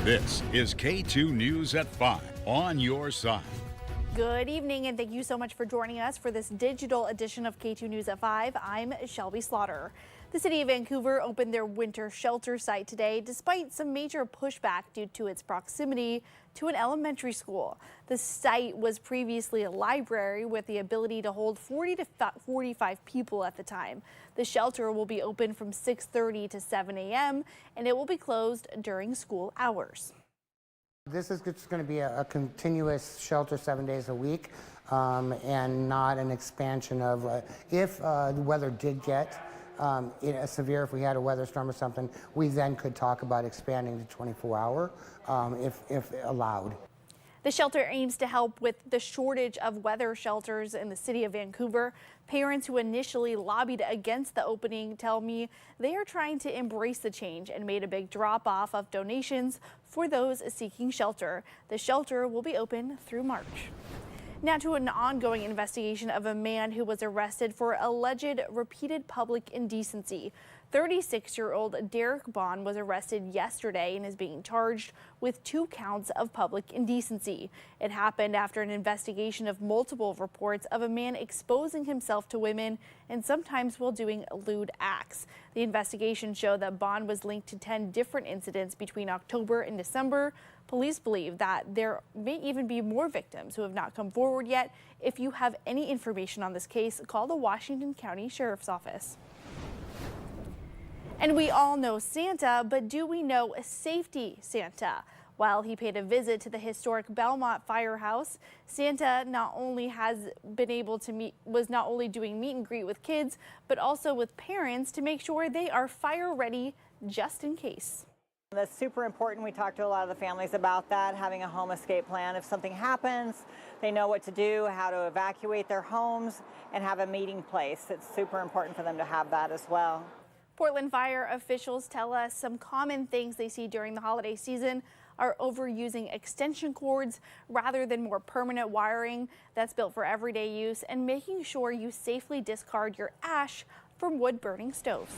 This is K2 News at 5 on your side. Good evening, and thank you so much for joining us for this digital edition of K2 News at 5. I'm Shelby Slaughter. The city of Vancouver opened their winter shelter site today despite some major pushback due to its proximity to an elementary school. The site was previously a library with the ability to hold 40 to 45 people at the time. The shelter will be open from 6:30 to 7 a.m. and it will be closed during school hours. This is just going to be a continuous shelter 7 days a week and not an expansion of if the weather did get severe, if we had a weather storm or something, we then could talk about expanding to 24-hour if allowed. The shelter aims to help with the shortage of weather shelters in the city of Vancouver. Parents who initially lobbied against the opening tell me they are trying to embrace the change and made a big drop off of donations for those seeking shelter. The shelter will be open through March. Now to an ongoing investigation of a man who was arrested for alleged repeated public indecency. 36-year-old Derek Bond was arrested yesterday and is being charged with 2 counts of public indecency. It happened after an investigation of multiple reports of a man exposing himself to women and sometimes while doing lewd acts. The investigation showed that Bond was linked to 10 different incidents between October and December. Police believe that there may even be more victims who have not come forward yet. If you have any information on this case, call the Washington County Sheriff's Office. And we all know Santa, but do we know a safety Santa? While he paid a visit to the historic Belmont Firehouse, Santa not only was not only doing meet and greet with kids, but also with parents to make sure they are fire ready just in case. That's super important. We talk to a lot of the families about that, having a home escape plan. If something happens, they know what to do, how to evacuate their homes, and have a meeting place. It's super important for them to have that as well. Portland fire officials tell us some common things they see during the holiday season are overusing extension cords rather than more permanent wiring that's built for everyday use, and making sure you safely discard your ash from wood-burning stoves.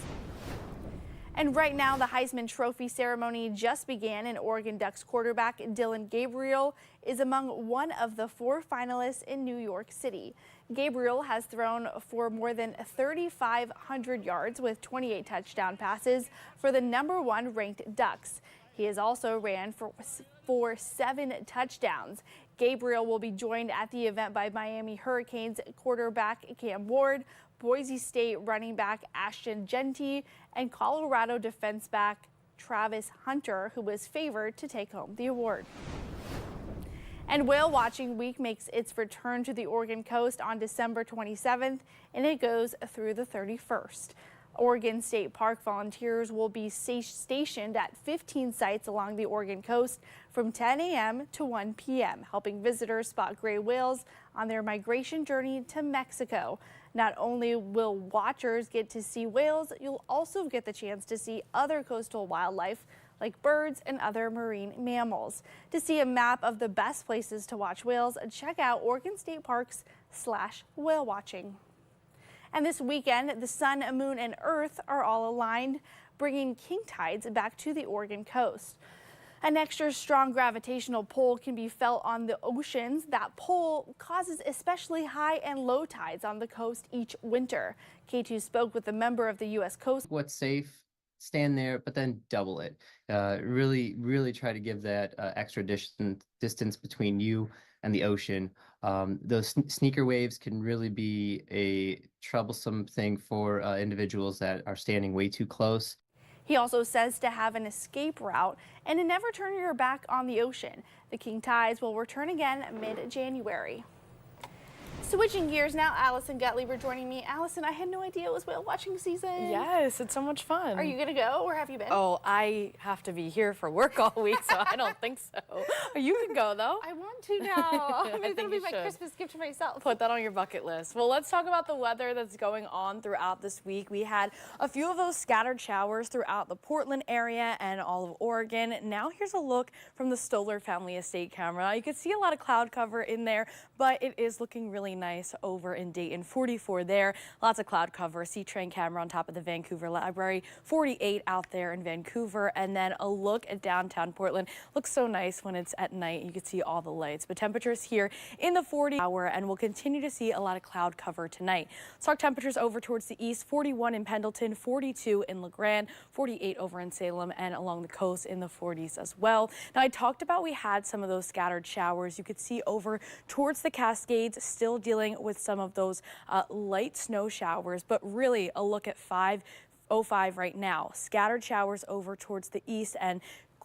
And right now, the Heisman Trophy ceremony just began, and Oregon Ducks quarterback Dillon Gabriel is among one of the 4 finalists in New York City. Gabriel has thrown for more than 3,500 yards with 28 touchdown passes for the #1 ranked Ducks. He has also ran for 7 touchdowns. Gabriel will be joined at the event by Miami Hurricanes quarterback Cam Ward, Boise State running back Ashton Genty, and Colorado defense back Travis Hunter, who was favored to take home the award. And Whale Watching Week makes its return to the Oregon coast on December 27th, and it goes through the 31st. Oregon State Park volunteers will be stationed at 15 sites along the Oregon coast from 10 a.m. to 1 p.m., helping visitors spot gray whales on their migration journey to Mexico. Not only will watchers get to see whales, you'll also get the chance to see other coastal wildlife like birds and other marine mammals. To see a map of the best places to watch whales, check out Oregon State Parks/whale watching. And this weekend, the sun, moon, and earth are all aligned, bringing king tides back to the Oregon coast. An extra strong gravitational pull can be felt on the oceans. That pull causes especially high and low tides on the coast each winter. K2 spoke with a member of the U.S. Coast. What's safe? Stand there, but then double it. Really try to give that extra distance between you and the ocean. Those sneaker waves can really be a troublesome thing for individuals that are standing way too close. He also says to have an escape route and to never turn your back on the ocean. The king tides will return again mid-January. Switching gears now, Allison Gutleber joining me. Allison, I had no idea it was whale watching season. Yes, it's so much fun. Are you going to go, or have you been? Oh, I have to be here for work all week, so I don't think so. You can go, though. I want to now. Maybe that'll be my should. Christmas gift to myself. Put that on your bucket list. Well, let's talk about the weather that's going on throughout this week. We had a few of those scattered showers throughout the Portland area and all of Oregon. Now here's a look from the Stoller Family Estate camera. You can see a lot of cloud cover in there, but it is looking really really nice over in Dayton, 44 there. Lots of cloud cover. C-train camera on top of the Vancouver Library, 48 out there in Vancouver. And then a look at downtown Portland. Looks so nice when it's at night. You can see all the lights. But temperatures here in the 40 hour, and we'll continue to see a lot of cloud cover tonight. Let's talk temperatures over towards the east. 41 in Pendleton, 42 in LeGrand, 48 over in Salem, and along the coast in the 40s as well. Now, I talked about we had some of those scattered showers. You could see over towards the Cascades, still dealing with some of those light snow showers, but really a look at 5:05 right now. Scattered showers over towards the east and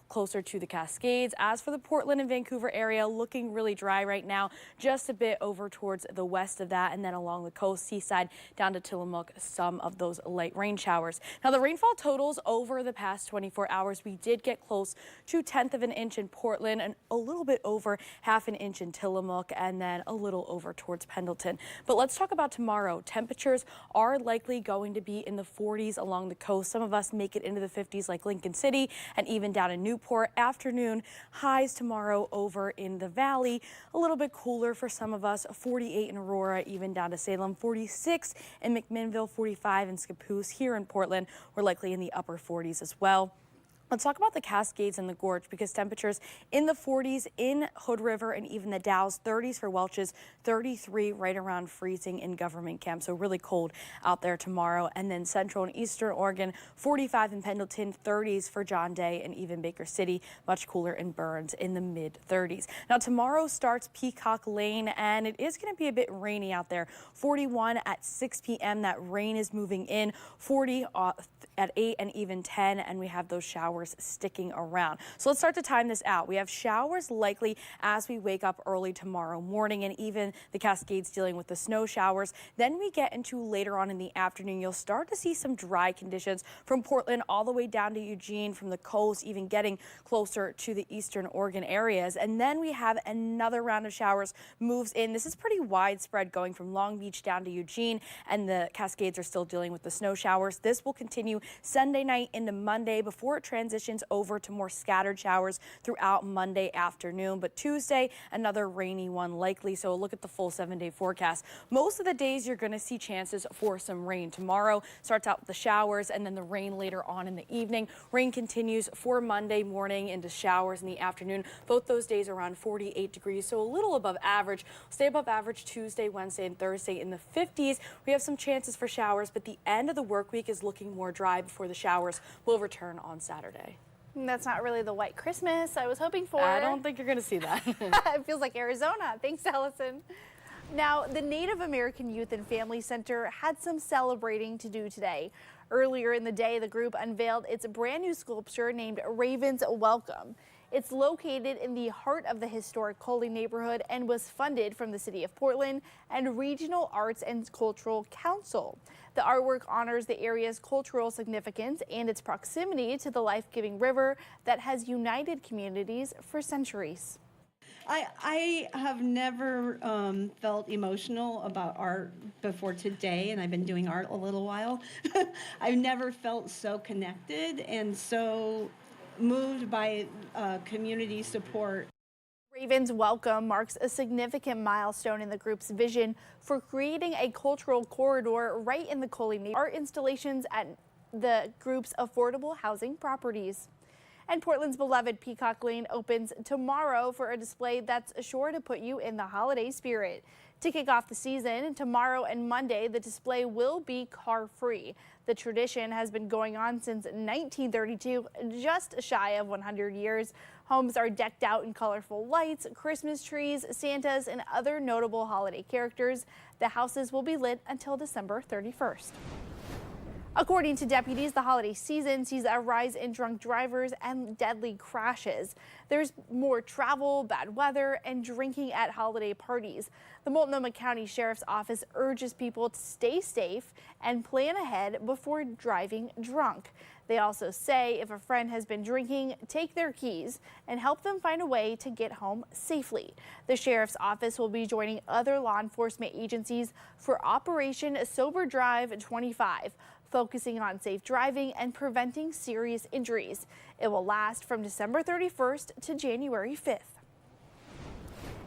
closer to the Cascades. As for the Portland and Vancouver area, looking really dry right now, just a bit over towards the west of that, and then along the coast, seaside down to Tillamook, some of those light rain showers. Now, the rainfall totals over the past 24 hours, we did get close to 1/10 of an inch in Portland and a little bit over 1/2 an inch in Tillamook, and then a little over towards Pendleton. But let's talk about tomorrow. Temperatures are likely going to be in the 40s along the coast. Some of us make it into the 50s like Lincoln City and even down in Newport. Afternoon highs tomorrow over in the valley. A little bit cooler for some of us. 48 in Aurora, even down to Salem. 46 in McMinnville, 45 in Scappoose. Here in Portland, we're likely in the upper 40s as well. Let's talk about the Cascades and the Gorge, because temperatures in the 40s in Hood River and even the Dalles, 30s for Welch's, 33 right around freezing in Government Camp. So really cold out there tomorrow. And then central and eastern Oregon, 45 in Pendleton, 30s for John Day and even Baker City, much cooler in Burns in the mid 30s. Now tomorrow starts Peacock Lane, and it is going to be a bit rainy out there. 41 at 6 p.m. That rain is moving in. 40 at 8 and even 10, and we have those showers sticking around. So let's start to time this out. We have showers likely as we wake up early tomorrow morning, and even the Cascades dealing with the snow showers. Then we get into later on in the afternoon, you'll start to see some dry conditions from Portland all the way down to Eugene, from the coast, even getting closer to the eastern Oregon areas. And then we have another round of showers moves in. This is pretty widespread, going from Long Beach down to Eugene, and the Cascades are still dealing with the snow showers. This will continue Sunday night into Monday before it transitions over to more scattered showers throughout Monday afternoon. But Tuesday, another rainy one likely. So look at the full 7-day forecast. Most of the days you're going to see chances for some rain. Tomorrow starts out with the showers and then the rain later on in the evening. Rain continues for Monday morning into showers in the afternoon. Both those days around 48 degrees, so a little above average. Stay above average Tuesday, Wednesday, and Thursday in the 50s. We have some chances for showers, but the end of the work week is looking more dry before the showers will return on Saturday. That's not really the white Christmas I was hoping for. I don't think you're going to see that. It feels like Arizona. Thanks, Allison. Now, the Native American Youth and Family Center had some celebrating to do today. Earlier in the day, the group unveiled its brand new sculpture named Raven's Welcome. It's located in the heart of the historic Coley neighborhood and was funded from the City of Portland and Regional Arts and Cultural Council. The artwork honors the area's cultural significance and its proximity to the life-giving river that has united communities for centuries. I have never felt emotional about art before today, and I've been doing art a little while. I've never felt so connected and so moved by community support. Raven's Welcome marks a significant milestone in the group's vision for creating a cultural corridor right in the Coley neighborhood. Art installations at the group's affordable housing properties. And Portland's beloved Peacock Lane opens tomorrow for a display that's sure to put you in the holiday spirit. To kick off the season, tomorrow and Monday, the display will be car-free. The tradition has been going on since 1932, just shy of 100 years. Homes are decked out in colorful lights, Christmas trees, Santas, and other notable holiday characters. The houses will be lit until December 31st. According to deputies, the holiday season sees a rise in drunk drivers and deadly crashes. There's more travel, bad weather, and drinking at holiday parties. The Multnomah County Sheriff's Office urges people to stay safe and plan ahead before driving drunk. They also say if a friend has been drinking, take their keys and help them find a way to get home safely. The Sheriff's Office will be joining other law enforcement agencies for Operation Sober Drive 25. Focusing on safe driving and preventing serious injuries. It will last from December 31st to January 5th.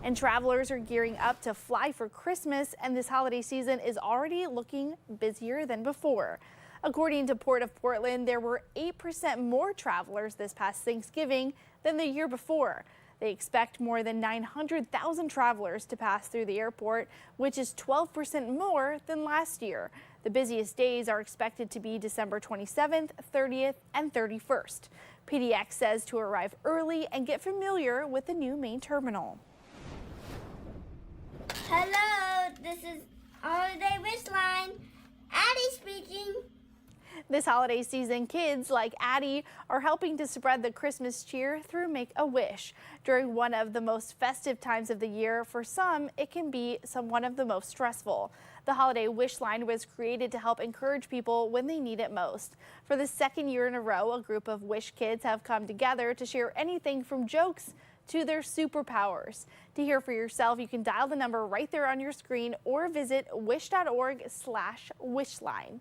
And travelers are gearing up to fly for Christmas, and this holiday season is already looking busier than before. According to Port of Portland, there were 8% more travelers this past Thanksgiving than the year before. They expect more than 900,000 travelers to pass through the airport, which is 12% more than last year. The busiest days are expected to be December 27th, 30th, and 31st. PDX says to arrive early and get familiar with the new main terminal. Hello, this is Holiday Wish Line. Addie speaking. This holiday season, kids like Addie are helping to spread the Christmas cheer through Make-A-Wish. During one of the most festive times of the year, for some, it can be one of the most stressful. The Holiday Wish Line was created to help encourage people when they need it most. For the second year in a row, a group of Wish kids have come together to share anything from jokes to their superpowers. To hear for yourself, you can dial the number right there on your screen or visit wish.org/wishline.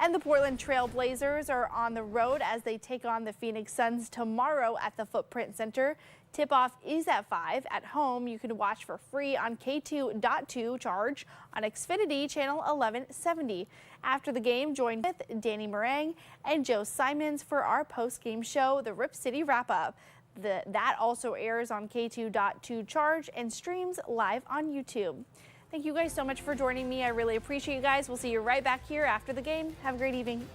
And the Portland Trail Blazers are on the road as they take on the Phoenix Suns tomorrow at the Footprint Center. Tip-off is at 5. At home, you can watch for free on K2.2 charge on Xfinity Channel 1170. After the game, join with Danny Meringue and Joe Simons for our post-game show, the Rip City Wrap-Up. That also airs on K2.2 charge and streams live on YouTube. Thank you guys so much for joining me. I really appreciate you guys. We'll see you right back here after the game. Have a great evening.